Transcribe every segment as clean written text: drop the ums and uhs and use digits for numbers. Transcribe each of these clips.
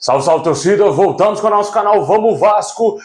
Salve, salve, torcida! Voltamos com o nosso canal Vamos Vasco.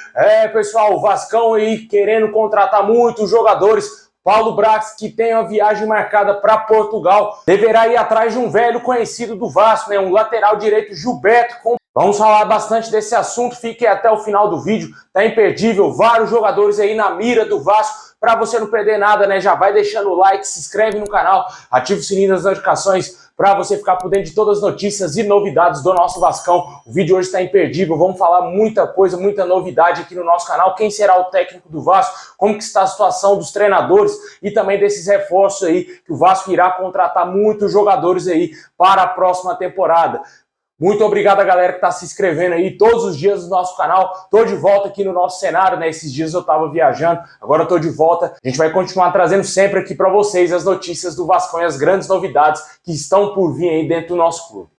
Pessoal, o Vascão aí querendo contratar muitos jogadores. Paulo Brax, que tem uma viagem marcada para Portugal, deverá ir atrás de um velho conhecido do Vasco, né? Um lateral direito, Gilberto. Vamos falar bastante desse assunto, fiquem até o final do vídeo, tá imperdível, vários jogadores aí na mira do Vasco. Para você não perder nada, né? Já vai deixando o like, se inscreve no canal, ativa o sininho das notificações para você ficar por dentro de todas as notícias e novidades do nosso Vascão. O vídeo hoje está imperdível, vamos falar muita coisa, muita novidade aqui no nosso canal. Quem será o técnico do Vasco, como que está a situação dos treinadores e também desses reforços aí, que o Vasco irá contratar muitos jogadores aí para a próxima temporada. Muito obrigado a galera que está se inscrevendo aí todos os dias no nosso canal. Tô de volta aqui no nosso cenário, né? Esses dias eu tava viajando, agora eu tô de volta. A gente vai continuar trazendo sempre aqui para vocês as notícias do Vascão e as grandes novidades que estão por vir aí dentro do nosso clube.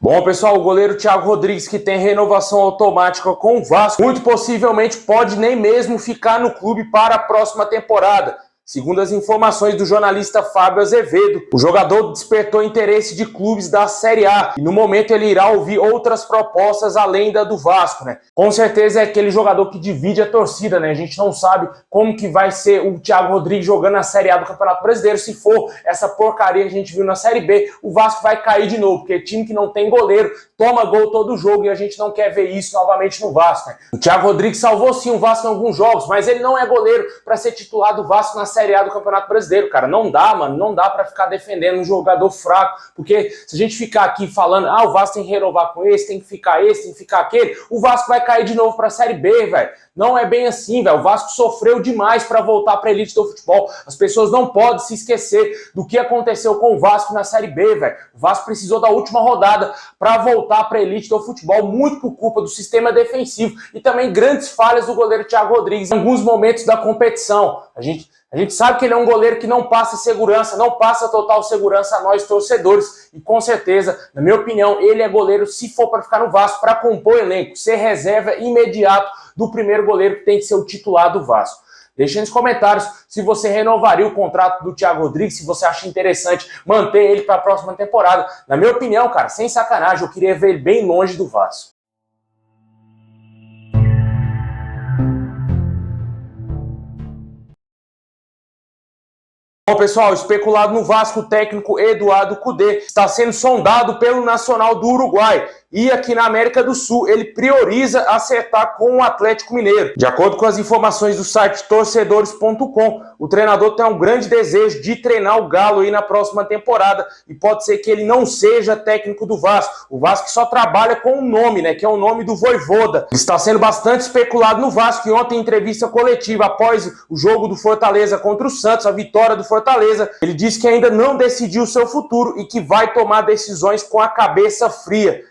Bom, pessoal, o goleiro Thiago Rodrigues, que tem renovação automática com o Vasco, muito possivelmente pode nem mesmo ficar no clube para a próxima temporada. Segundo as informações do jornalista Fábio Azevedo, o jogador despertou interesse de clubes da Série A e no momento ele irá ouvir outras propostas além da do Vasco, né? Com certeza é aquele jogador que divide a torcida, né? A gente não sabe como que vai ser o Thiago Rodrigues jogando na Série A do Campeonato Brasileiro. Se for essa porcaria que a gente viu na Série B, o Vasco vai cair de novo, porque time que não tem goleiro toma gol todo jogo e a gente não quer ver isso novamente no Vasco, né? O Thiago Rodrigues salvou sim o Vasco em alguns jogos, mas ele não é goleiro para ser titular do Vasco na Série A do Campeonato Brasileiro, cara. Não dá, mano, não dá pra ficar defendendo um jogador fraco, porque se a gente ficar aqui falando, o Vasco tem que renovar com esse, tem que ficar esse, tem que ficar aquele, o Vasco vai cair de novo pra Série B, velho. Não é bem assim, velho. O Vasco sofreu demais pra voltar pra elite do futebol. As pessoas não podem se esquecer do que aconteceu com o Vasco na Série B, velho. O Vasco precisou da última rodada pra voltar pra elite do futebol, muito por culpa do sistema defensivo e também grandes falhas do goleiro Thiago Rodrigues em alguns momentos da competição. A gente sabe que ele é um goleiro que não passa segurança, não passa total segurança a nós torcedores. E com certeza, na minha opinião, ele é goleiro, se for para ficar no Vasco, para compor o elenco, ser reserva imediato do primeiro goleiro que tem que ser o titular do Vasco. Deixa nos comentários se você renovaria o contrato do Thiago Rodrigues, se você acha interessante manter ele para a próxima temporada. Na minha opinião, cara, sem sacanagem, eu queria ver ele bem longe do Vasco. Bom, pessoal, especulado no Vasco, o técnico Eduardo Cudê está sendo sondado pelo Nacional do Uruguai. E aqui na América do Sul, ele prioriza acertar com o Atlético Mineiro. De acordo com as informações do site torcedores.com, o treinador tem um grande desejo de treinar o Galo aí na próxima temporada e pode ser que ele não seja técnico do Vasco. O Vasco só trabalha com um nome, né, que é o nome do Vojvoda. Ele está sendo bastante especulado no Vasco e ontem em entrevista coletiva após o jogo do Fortaleza contra o Santos, a vitória do Fortaleza, ele disse que ainda não decidiu o seu futuro e que vai tomar decisões com a cabeça fria.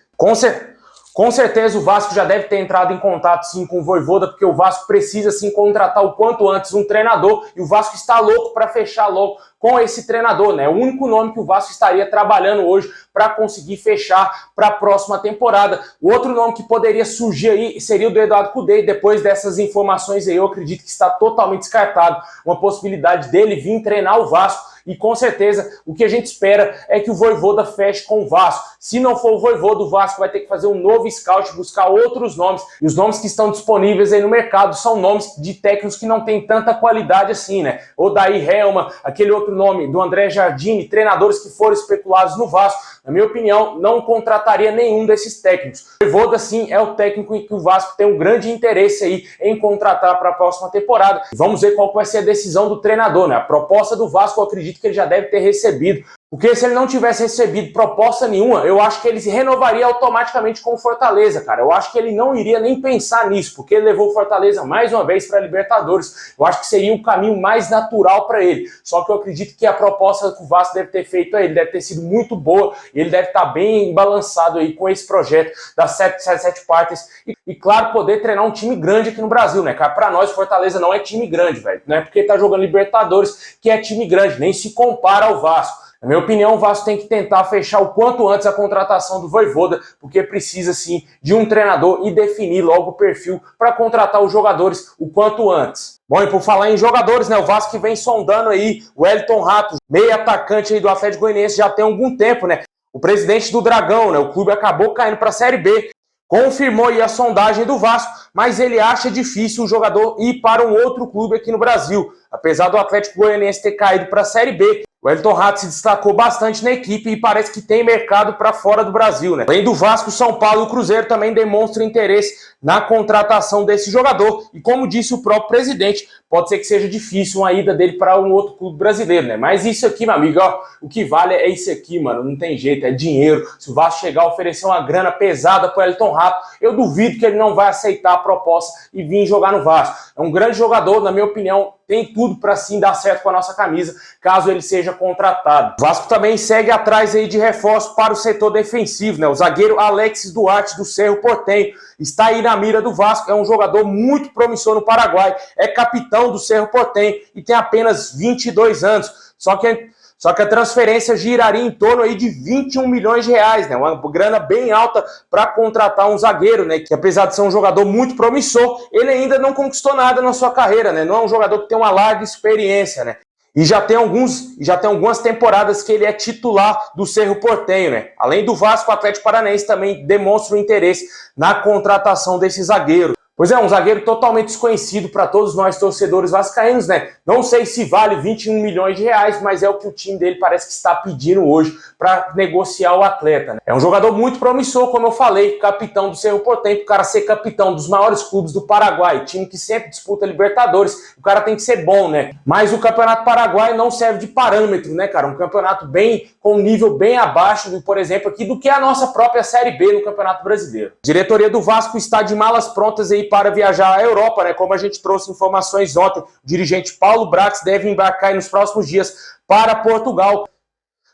Com certeza o Vasco já deve ter entrado em contato sim com o Vojvoda, porque o Vasco precisa sim contratar o quanto antes um treinador e o Vasco está louco para fechar logo com esse treinador, né? O único nome que o Vasco estaria trabalhando hoje para conseguir fechar para a próxima temporada. O outro nome que poderia surgir aí seria o do Eduardo Cudê, e depois dessas informações aí eu acredito que está totalmente descartado uma possibilidade dele vir treinar o Vasco. E com certeza o que a gente espera é que o Vojvoda feche com o Vasco. Se não for o Vojvoda, o Vasco vai ter que fazer um novo scout, buscar outros nomes. E os nomes que estão disponíveis aí no mercado são nomes de técnicos que não têm tanta qualidade assim, né? Odair Helman, aquele outro nome do André Jardine, treinadores que foram especulados no Vasco. Na minha opinião, não contrataria nenhum desses técnicos. O Vojvoda, sim, é o técnico em que o Vasco tem um grande interesse aí em contratar para a próxima temporada. Vamos ver qual vai ser a decisão do treinador, né? A proposta do Vasco, eu acredito que ele já deve ter recebido. Porque se ele não tivesse recebido proposta nenhuma, eu acho que ele se renovaria automaticamente com o Fortaleza, cara. Eu acho que ele não iria nem pensar nisso, porque ele levou o Fortaleza mais uma vez para a Libertadores. Eu acho que seria o caminho mais natural para ele. Só que eu acredito que a proposta que o Vasco deve ter feito a ele deve ter sido muito boa e ele deve estar bem balançado aí com esse projeto das 7 partes. E claro, poder treinar um time grande aqui no Brasil, né, cara? Para nós, Fortaleza não é time grande, velho. Não é porque tá jogando Libertadores que é time grande, nem se compara ao Vasco. Na minha opinião, o Vasco tem que tentar fechar o quanto antes a contratação do Vojvoda, porque precisa sim de um treinador e definir logo o perfil para contratar os jogadores o quanto antes. Bom, e por falar em jogadores, né, o Vasco que vem sondando aí o Wellington Rato, meio atacante aí do Atlético Goianiense já tem algum tempo, né? O presidente do Dragão, né, o clube acabou caindo para a Série B, confirmou aí a sondagem do Vasco, mas ele acha difícil o jogador ir para um outro clube aqui no Brasil. Apesar do Atlético Goianiense ter caído para a Série B, o Wellington Rato se destacou bastante na equipe e parece que tem mercado para fora do Brasil, né? Além do Vasco, São Paulo e o Cruzeiro também demonstram interesse na contratação desse jogador. E como disse o próprio presidente, pode ser que seja difícil uma ida dele para um outro clube brasileiro, né? Mas isso aqui, meu amigo, ó, o que vale é isso aqui, mano. Não tem jeito, é dinheiro. Se o Vasco chegar a oferecer uma grana pesada para o Wellington Rato, eu duvido que ele não vai aceitar a proposta e vir jogar no Vasco. É um grande jogador, na minha opinião, tem tudo para sim dar certo com a nossa camisa, caso ele seja contratado. O Vasco também segue atrás aí de reforço para o setor defensivo, né? O zagueiro Alexis Duarte do Cerro Porteño está aí na mira do Vasco, é um jogador muito promissor no Paraguai, é capitão do Cerro Porteño e tem apenas 22 anos. Só que a transferência giraria em torno aí de 21 milhões de reais, né? Uma grana bem alta para contratar um zagueiro, né? Que apesar de ser um jogador muito promissor, ele ainda não conquistou nada na sua carreira, né? Não é um jogador que tem uma larga experiência, né? E já tem algumas temporadas que ele é titular do Cerro Porteño, né? Além do Vasco, o Atlético Paranaense também demonstra o interesse na contratação desse zagueiro. Pois é, um zagueiro totalmente desconhecido para todos nós torcedores vascaínos, né? Não sei se vale 21 milhões de reais, mas é o que o time dele parece que está pedindo hoje para negociar o atleta, né? É um jogador muito promissor, como eu falei, capitão do Cerro Porteño, o cara ser capitão dos maiores clubes do Paraguai, time que sempre disputa Libertadores, o cara tem que ser bom, né? Mas o Campeonato Paraguai não serve de parâmetro, né, cara? Um campeonato com um nível bem abaixo, por exemplo, aqui do que a nossa própria Série B no Campeonato Brasileiro. A diretoria do Vasco está de malas prontas aí para viajar à Europa, né? Como a gente trouxe informações ontem, o dirigente Paulo Brax deve embarcar aí nos próximos dias para Portugal.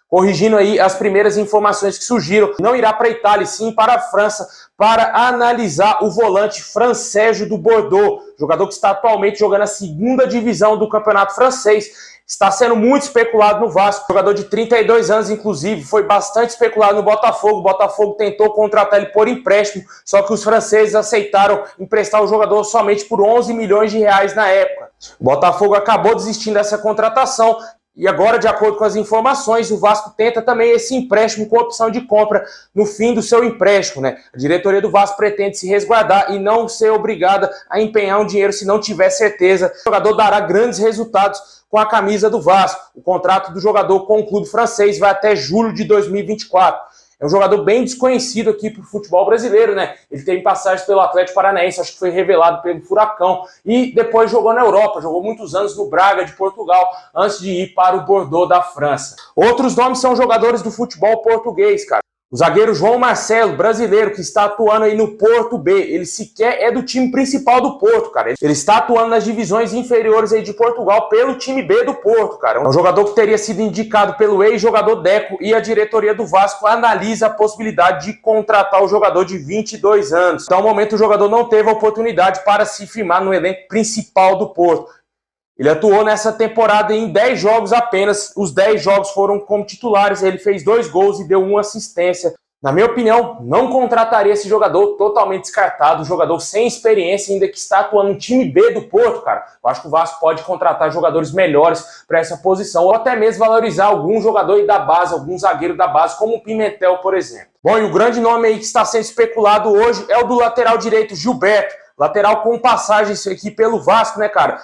Corrigindo aí as primeiras informações que surgiram, não irá para a Itália, sim para a França, para analisar o volante Francésio do Bordeaux, jogador que está atualmente jogando a segunda divisão do campeonato francês. Está sendo muito especulado no Vasco. Jogador de 32 anos, inclusive, foi bastante especulado no Botafogo. O Botafogo tentou contratar ele por empréstimo, só que os franceses aceitaram emprestar o jogador somente por 11 milhões de reais na época. O Botafogo acabou desistindo dessa contratação. E agora, de acordo com as informações, o Vasco tenta também esse empréstimo com opção de compra no fim do seu empréstimo, né? A diretoria do Vasco pretende se resguardar e não ser obrigada a empenhar um dinheiro se não tiver certeza. O jogador dará grandes resultados com a camisa do Vasco. O contrato do jogador com o clube francês vai até julho de 2024. É um jogador bem desconhecido aqui para o futebol brasileiro, né? Ele tem passagem pelo Atlético Paranaense, acho que foi revelado pelo Furacão, e depois jogou na Europa, jogou muitos anos no Braga de Portugal, antes de ir para o Bordeaux da França. Outros nomes são jogadores do futebol português, cara. O zagueiro João Marcelo, brasileiro, que está atuando aí no Porto B, ele sequer é do time principal do Porto, cara. Ele está atuando nas divisões inferiores aí de Portugal pelo time B do Porto, cara. É um jogador que teria sido indicado pelo ex-jogador Deco e a diretoria do Vasco analisa a possibilidade de contratar o jogador de 22 anos. Então, no momento, o jogador não teve a oportunidade para se firmar no elenco principal do Porto. Ele atuou nessa temporada em 10 jogos apenas, os 10 jogos foram como titulares, ele fez 2 gols e deu 1 assistência. Na minha opinião, não contrataria esse jogador, totalmente descartado, jogador sem experiência, ainda que está atuando no time B do Porto, cara. Eu acho que o Vasco pode contratar jogadores melhores para essa posição, ou até mesmo valorizar algum jogador da base, algum zagueiro da base, como o Pimentel, por exemplo. Bom, e o grande nome aí que está sendo especulado hoje é o do lateral direito Gilberto, lateral com passagens aqui pelo Vasco, né, cara?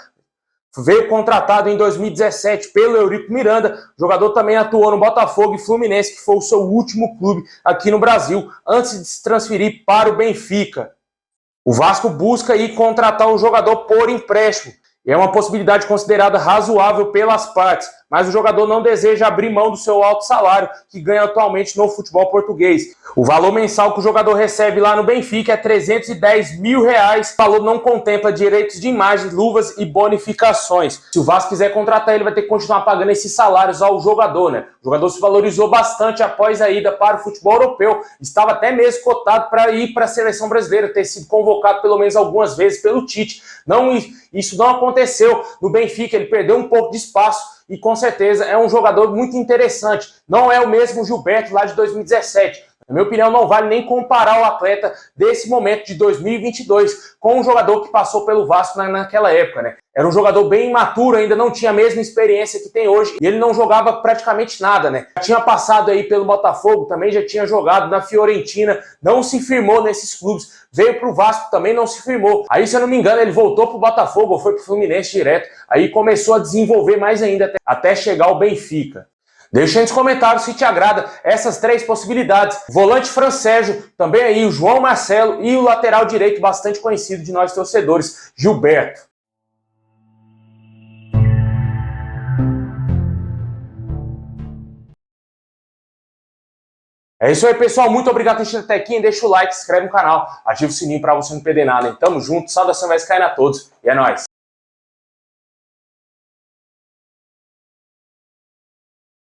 Veio contratado em 2017 pelo Eurico Miranda, o jogador também atuou no Botafogo e Fluminense, que foi o seu último clube aqui no Brasil, antes de se transferir para o Benfica. O Vasco busca aí contratar o jogador por empréstimo. É uma possibilidade considerada razoável pelas partes, mas o jogador não deseja abrir mão do seu alto salário que ganha atualmente no futebol português. O valor mensal que o jogador recebe lá no Benfica é 310 mil reais. O valor não contempla direitos de imagem, luvas e bonificações. Se o Vasco quiser contratar ele, vai ter que continuar pagando esses salários ao jogador, né? O jogador se valorizou bastante após a ida para o futebol europeu. Estava até mesmo cotado para ir para a seleção brasileira, ter sido convocado pelo menos algumas vezes pelo Tite. Isso não aconteceu no Benfica, ele perdeu um pouco de espaço e com certeza é um jogador muito interessante. Não é o mesmo Gilberto lá de 2017. Na minha opinião, não vale nem comparar o atleta desse momento de 2022 com um jogador que passou pelo Vasco naquela época, né? Era um jogador bem imaturo, ainda não tinha a mesma experiência que tem hoje, e ele não jogava praticamente nada, né? Já tinha passado aí pelo Botafogo, também já tinha jogado na Fiorentina, não se firmou nesses clubes, veio pro Vasco, também não se firmou. Aí, se eu não me engano, ele voltou pro Botafogo, ou foi pro Fluminense direto, aí começou a desenvolver mais ainda, até chegar ao Benfica. Deixa aí nos comentários se te agrada essas três possibilidades. Volante Fran Sérgio, também aí o João Marcelo e o lateral direito bastante conhecido de nós torcedores, Gilberto. É isso aí, pessoal. Muito obrigado por assistir até aqui. Deixa o like, se inscreve no canal, ativa o sininho para você não perder nada. Tamo junto, saudação vai cair a todos e é nóis.